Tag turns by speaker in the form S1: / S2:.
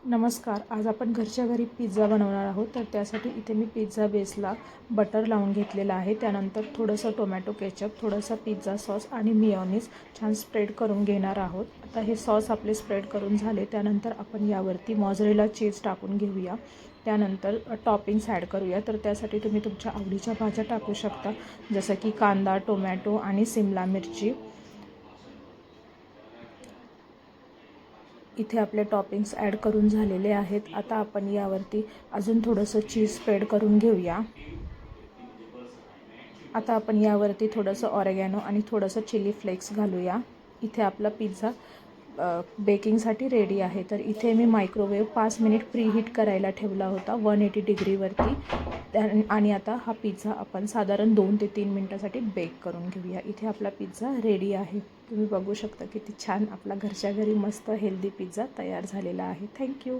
S1: नमस्कार. आज आपण घरच्या घरी पिझ्झा बनवणार आहोत. तर त्यासाठी इथे मी पिझ्झा बेसला बटर लावून घेतलेलं आहे. त्यानंतर थोडंसं टोमॅटो केचप, थोडंसं पिझ्झा सॉस आणि मेयोनीज छान स्प्रेड करून घेणार आहोत. आता हे सॉस आपले स्प्रेड करून झाले. त्यानंतर आपण यावरती मोझरेला चीज टाकून घेऊया. त्यानंतर टॉपिंग्स ॲड करूया. तर त्यासाठी तुम्ही तुमच्या आवडीच्या भाज्या टाकू शकता, जसं की कांदा, टोमॅटो आणि सिमला मिरची. इथे आपले टॉपिंग्स ॲड करून झालेले आहेत. आता आपण यावरती अजून थोडंसं चीज स्प्रेड करून घेऊया. आता आपण यावरती थोडंसं ऑरेगॅनो आणि थोडंसं चिली फ्लेक्स घालूया. इथे आपला पिझ्झा बेकिंगसाठी रेडी आहे. तर इथे मी मायक्रोवेव्ह 5 मिनिट प्रीहीट करायला ठेवला होता 180 डिग्रीवरती. आणि आता हा पिझ्झा आपण साधारण 2 ते 3 मिनटासाठी बेक करून घेऊया. इथे आपला पिझ्झा रेडी आहे. तुम्ही बघू शकता किती छान आपला घरच्या घरी मस्त हेल्दी पिझ्झा तयार झालेला आहे. थँक्यू.